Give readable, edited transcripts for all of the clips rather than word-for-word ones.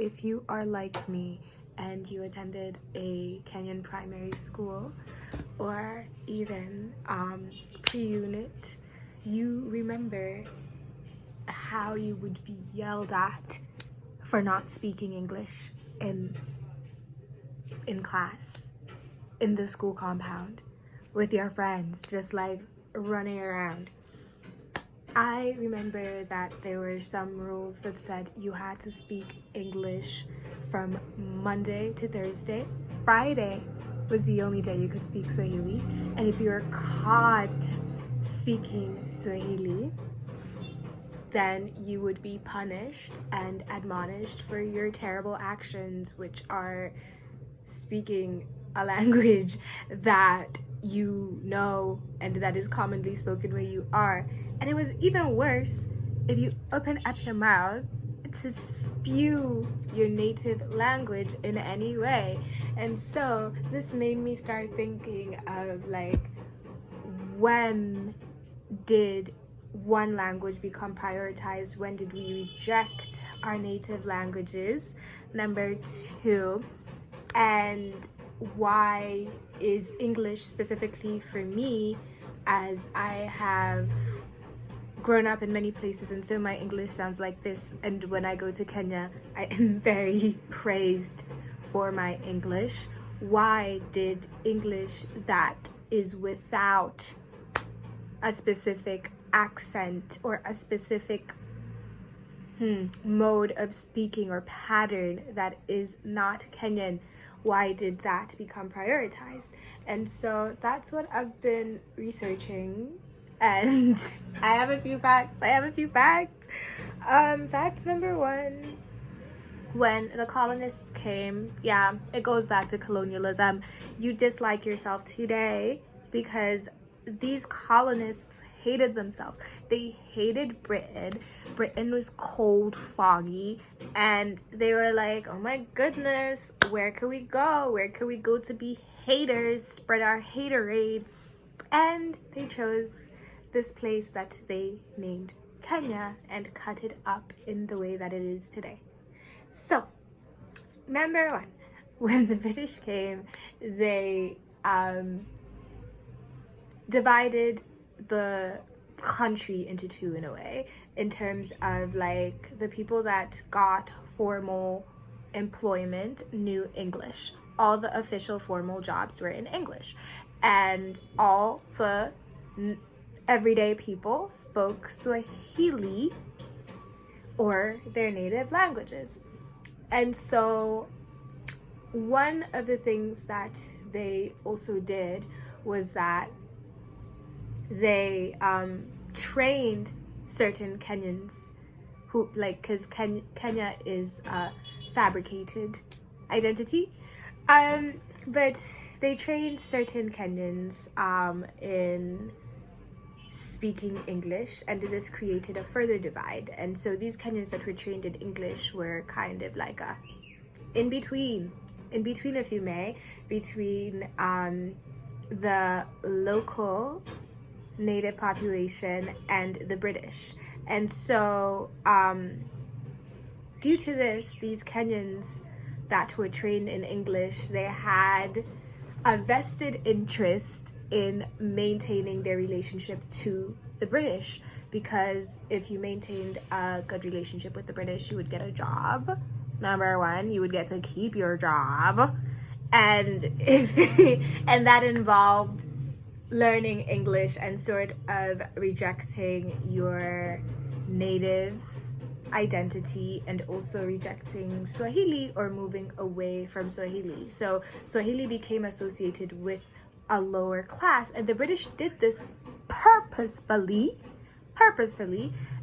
if you are like me and you attended a Kenyan primary school or even pre-unit, you remember how you would be yelled at for not speaking English in class, in the school compound, with your friends, just like running around. I remember that there were some rules that said you had to speak English from Monday to Thursday. Friday was the only day you could speak Swahili. And if you were caught speaking Swahili, then you would be punished and admonished for your terrible actions, which are speaking a language that you know and that is commonly spoken where you are. And it was even worse if you open up your mouth to spew your native language in any way. And so this made me start thinking of like, when did one language become prioritized? When did we reject our native languages? Number two, and why is English specifically for me, as I have grown up in many places and so my English sounds like this, and when I go to Kenya I am very praised for my English. Why did English that is without a specific accent or a specific mode of speaking or pattern that is not Kenyan, why did that become prioritized? And so that's what I've been researching, and I have a few facts. Fact number one, when the colonists came, yeah, it goes back to colonialism. You dislike yourself today because these colonists hated themselves. They hated Britain. Britain was cold, foggy, and they were like, oh my goodness, where can we go? Where can we go to be haters, spread our haterade? And they chose this place that they named Kenya and cut it up in the way that it is today. So, number one, when the British came, they divided the country into two in a way, in terms of like the people that got formal employment knew English. All the official formal jobs were in English, and all the everyday people spoke Swahili or their native languages. And so one of the things that they also did was that they trained certain Kenyans who, like, because Kenya is a fabricated identity, but they trained certain Kenyans in speaking English, and this created a further divide. And so these Kenyans that were trained in English were kind of like a in between, if you may, between the local native population and the British. And so due to this, these Kenyans that were trained in English, they had a vested interest in maintaining their relationship to the British, because if you maintained a good relationship with the British, you would get a job. Number one, you would get to keep your job, and and that involved learning English and sort of rejecting your native identity, and also rejecting Swahili or moving away from Swahili. So Swahili became associated with a lower class, and the British did this purposefully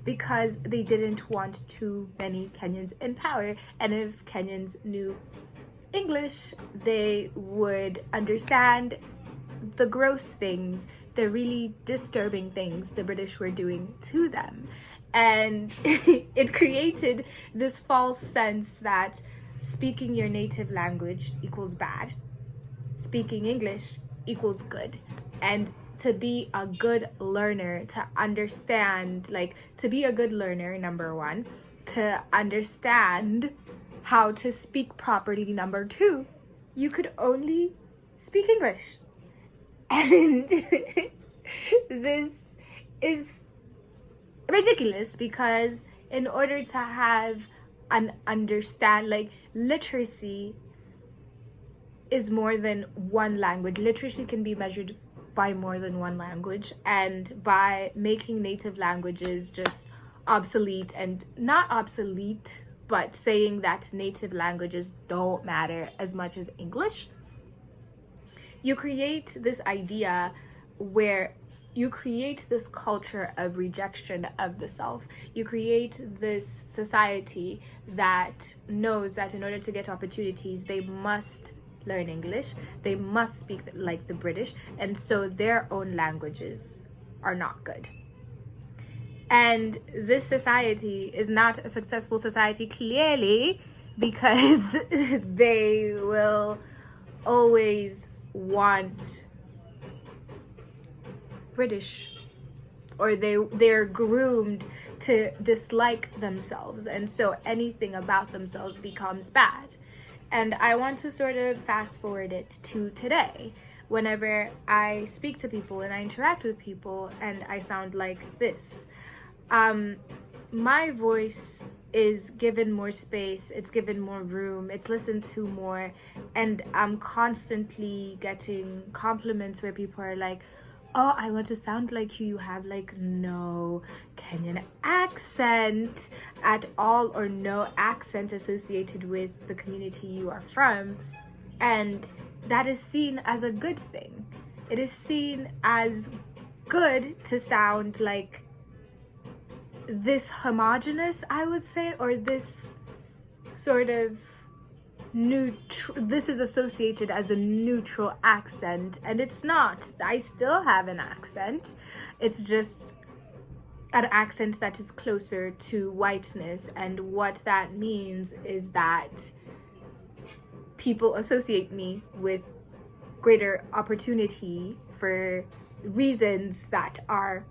because they didn't want too many Kenyans in power. And if Kenyans knew English, they would understand the gross things, the really disturbing things the British were doing to them. And it created this false sense that speaking your native language equals bad, speaking English equals good. And to be a good learner, to understand, like, to be a good learner, number one, to understand how to speak properly. Number two, you could only speak English. And this is ridiculous because in order to have an understand, like, literacy is more than one language. Literacy can be measured by more than one language, and by making native languages just obsolete, and not obsolete, but saying that native languages don't matter as much as English, you create this idea where you create this culture of rejection of the self. You create this society that knows that in order to get opportunities, they must learn English, they must speak like the British, and so their own languages are not good. And this society is not a successful society, clearly, because they will always want British, or they're groomed to dislike themselves, and so anything about themselves becomes bad. And I want to sort of fast forward it to today, whenever I speak to people and I interact with people and I sound like this. My voice is given more space, it's given more room, it's listened to more, and I'm constantly getting compliments where people are like, oh, I want to sound like you have like no Kenyan accent at all, or no accent associated with the community you are from. And that is seen as a good thing. It is seen as good to sound like this homogenous, I would say, or this sort of this is associated as a neutral accent, and it's not. I still have an accent. It's just an accent that is closer to whiteness, and what that means is that people associate me with greater opportunity for reasons that are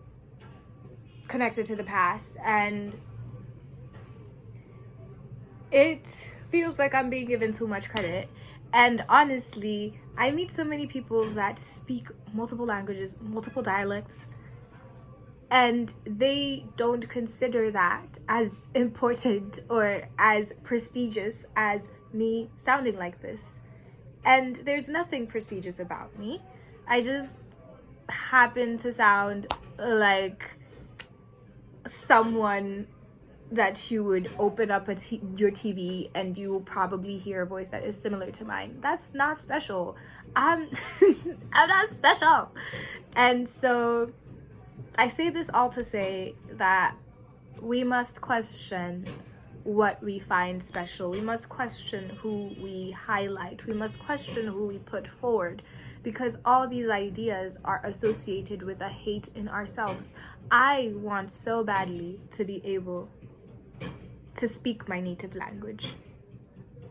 connected to the past, and it feels like I'm being given too much credit. And honestly, I meet so many people that speak multiple languages, multiple dialects, and they don't consider that as important or as prestigious as me sounding like this. And there's nothing prestigious about me. I just happen to sound like someone that you would open up your TV and you will probably hear a voice that is similar to mine. That's not special. I'm not special. And so I say this all to say that we must question what we find special. We must question who we highlight. We must question who we put forward, because all these ideas are associated with a hate in ourselves. I want so badly to be able to speak my native language,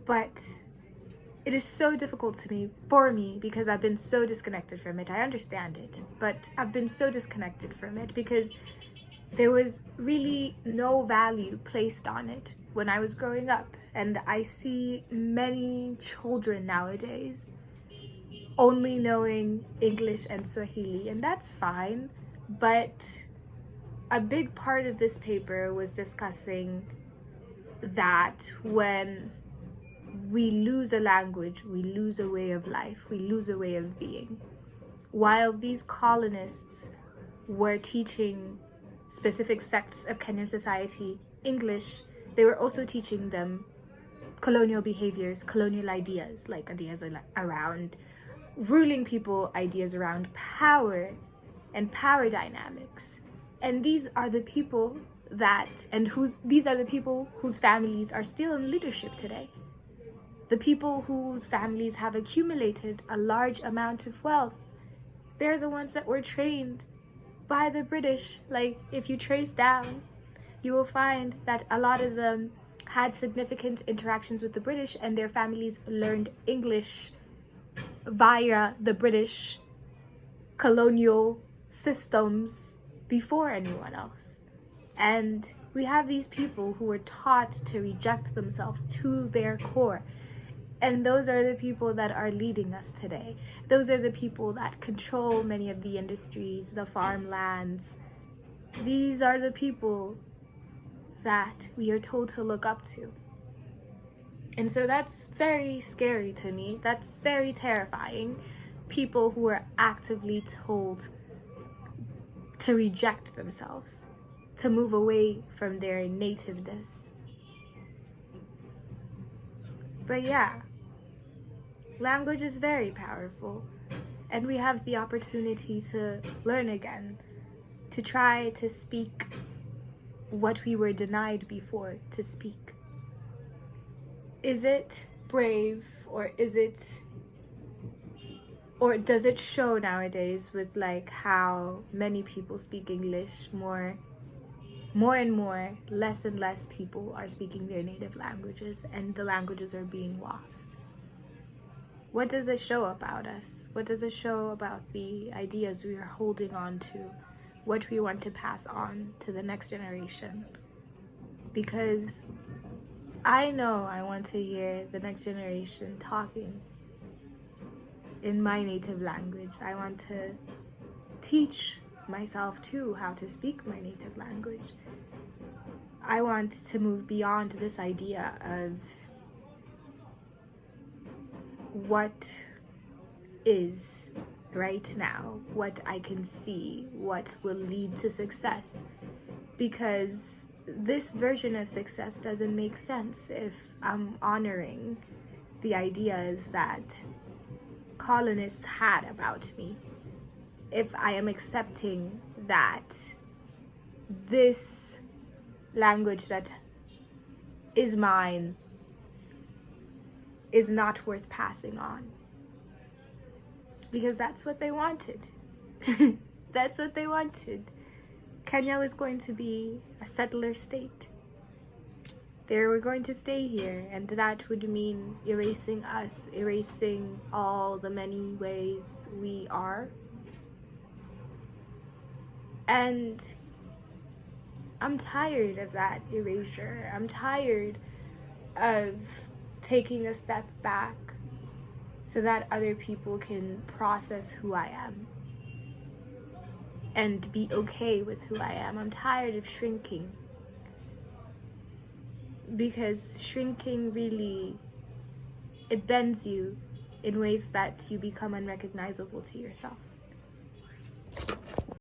but it is so difficult for me because I've been so disconnected from it. I understand it, but I've been so disconnected from it because there was really no value placed on it when I was growing up. And I see many children nowadays only knowing English and Swahili, and that's fine, but a big part of this paper was discussing that when we lose a language, we lose a way of life, we lose a way of being. While these colonists were teaching specific sects of Kenyan society English, they were also teaching them colonial behaviors, colonial ideas, like ideas around ruling people, ideas around power and power dynamics. And these are the people these are the people whose families are still in leadership today. The people whose families have accumulated a large amount of wealth. They're the ones that were trained by the British. Like, if you trace down, you will find that a lot of them had significant interactions with the British, and their families learned English via the British colonial systems before anyone else. And We have these people who were taught to reject themselves to their core. And those are the people that are leading us today. Those are the people that control many of the industries, the farmlands. These are the people that we are told to look up to. And so that's very scary to me. That's very terrifying. People who are actively told to reject themselves, to move away from their nativeness. But yeah, language is very powerful, and we have the opportunity to learn again, to try to speak what we were denied before to speak. Is it brave, or does it show nowadays with like how many people speak English, more and more, less and less people are speaking their native languages, and the languages are being lost? What does it show about us? What does it show about the ideas we are holding on to, what we want to pass on to the next generation? Because I know I want to hear the next generation talking in my native language. I want to teach myself too how to speak my native language. I want to move beyond this idea of what is right now, what I can see, what will lead to success. Because this version of success doesn't make sense if I'm honoring the ideas that colonists had about me. If I am accepting that this language that is mine is not worth passing on. Because that's what they wanted. That's what they wanted. Kenya was going to be a settler state. They were going to stay here, and that would mean erasing us, erasing all the many ways we are. And I'm tired of that erasure. I'm tired of taking a step back so that other people can process who I am and be okay with who I am. I'm tired of shrinking, because shrinking really, it bends you in ways that you become unrecognizable to yourself.